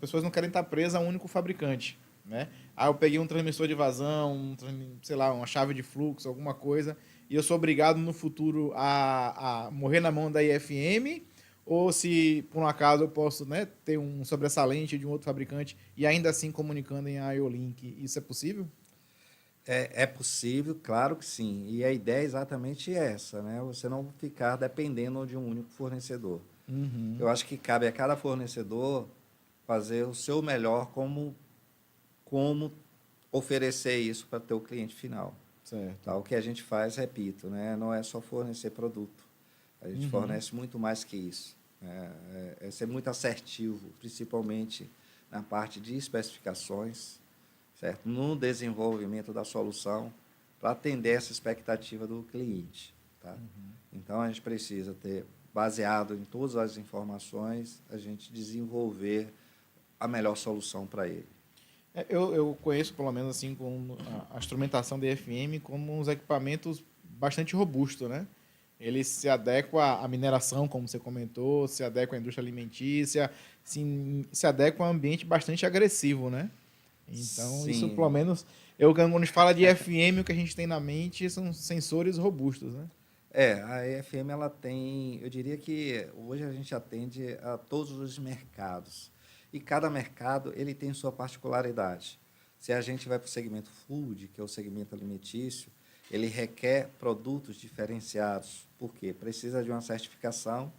pessoas não querem estar presas a um único fabricante, né? Ah, eu peguei um transmissor de vazão, sei lá, uma chave de fluxo, alguma coisa, e eu sou obrigado no futuro a morrer na mão da IFM, ou se por um acaso eu posso, né, ter um sobressalente de um outro fabricante e ainda assim comunicando em IO-Link, isso é possível? É possível, claro que sim. E a ideia é exatamente essa, né? Você não ficar dependendo de um único fornecedor. Uhum, Eu acho que cabe a cada fornecedor fazer o seu melhor como oferecer isso para o teu cliente final. certo. Tá? O que a gente faz, repito, né? Não é só fornecer produto. A gente Uhum, fornece muito mais que isso. É ser muito assertivo, principalmente na parte de especificações, certo? No desenvolvimento da solução, para atender essa expectativa do cliente. Tá? Então, a gente precisa ter, baseado em todas as informações, a gente desenvolver a melhor solução para ele. Eu conheço, pelo menos assim, com a instrumentação da EFM como uns equipamentos bastante robustos, né? Ele se adequa à mineração, como você comentou, se adequa à indústria alimentícia, se adequa a um ambiente bastante agressivo, né? Então, isso pelo Sim, menos, quando a gente fala de FM, o que a gente tem na mente são sensores robustos, né? a EFM ela tem, eu diria que hoje a gente atende a todos os mercados. E cada mercado ele tem sua particularidade. Se a gente vai para o segmento food, que é o segmento alimentício, ele requer produtos diferenciados. Por quê? Precisa de uma certificação,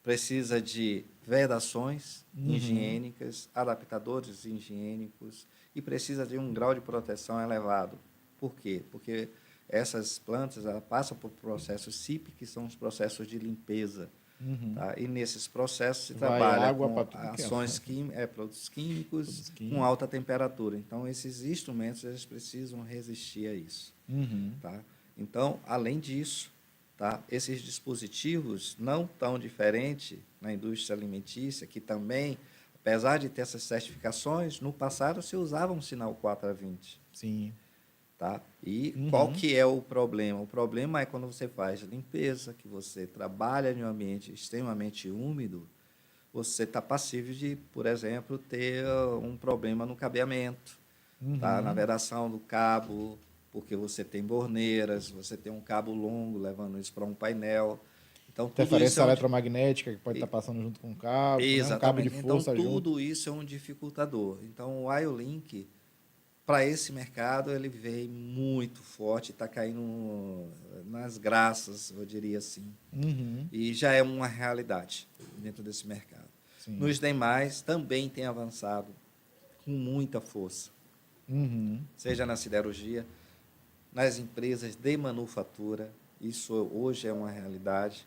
precisa de vedações Uhum. higiênicas, adaptadores higiênicos e precisa de um grau de proteção elevado. Por quê? Porque essas plantas passam por processos CIP, que são os processos de limpeza. Uhum. Tá? E nesses processos se Vai trabalha água com para tudo que é ações lado. produtos químicos Todos com químicos. alta temperatura. Então, esses instrumentos eles precisam resistir a isso. Uhum. Tá? Então, além disso, tá? Esses dispositivos não tão diferente na indústria alimentícia, que também, apesar de ter essas certificações, no passado se usava um sinal 4A20. Sim. Tá? E qual Uhum. que é o problema? O problema é quando você faz limpeza, que você trabalha em um ambiente extremamente úmido, você está passível de, por exemplo, ter um problema no cabeamento, tá? Na Uhum. vedação do cabo, porque você tem borneiras, você tem um cabo longo levando isso para um painel. Então, tudo isso Interferência é eletromagnética que pode estar e- passando junto com o cabo, né? Um cabo de exatamente. Então, força junto. tudo isso é um dificultador. Então, o IO-Link, para esse mercado, ele veio muito forte, está caindo nas graças, eu diria assim. Uhum. E já é uma realidade dentro desse mercado. Sim. Nos demais, também tem avançado com muita força, Uhum. seja na siderurgia, nas empresas de manufatura, isso hoje é uma realidade,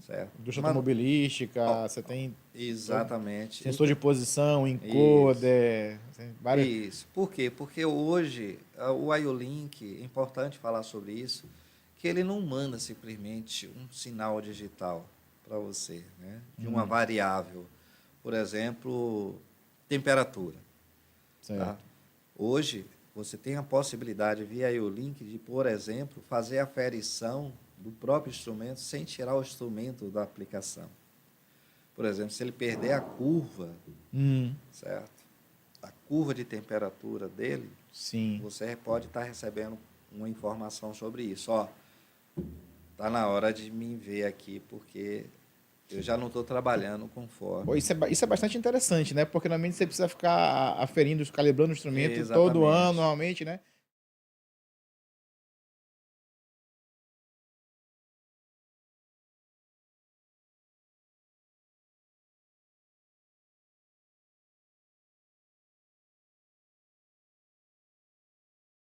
certo? Indústria automobilística, Ó, você tem exatamente. sensor de posição, Isso. encoder, tem várias. Isso. Por quê? Porque hoje o IO-Link, é importante falar sobre isso, que ele não manda simplesmente um sinal digital para você, né? De uma variável. Por exemplo, temperatura. Tá? Certo. Hoje, você tem a possibilidade, via IO-Link, de, por exemplo, fazer a aferição do próprio instrumento sem tirar o instrumento da aplicação. Por exemplo, se ele perder a curva, Uhum. certo? A curva de temperatura dele, Sim. você pode estar recebendo uma informação sobre isso. Ó, tá na hora de me ver aqui, porque eu já não estou trabalhando Pô, conforme. isso é bastante interessante, né? Porque normalmente você precisa ficar aferindo, calibrando o instrumento todo ano, Exatamente. normalmente, né?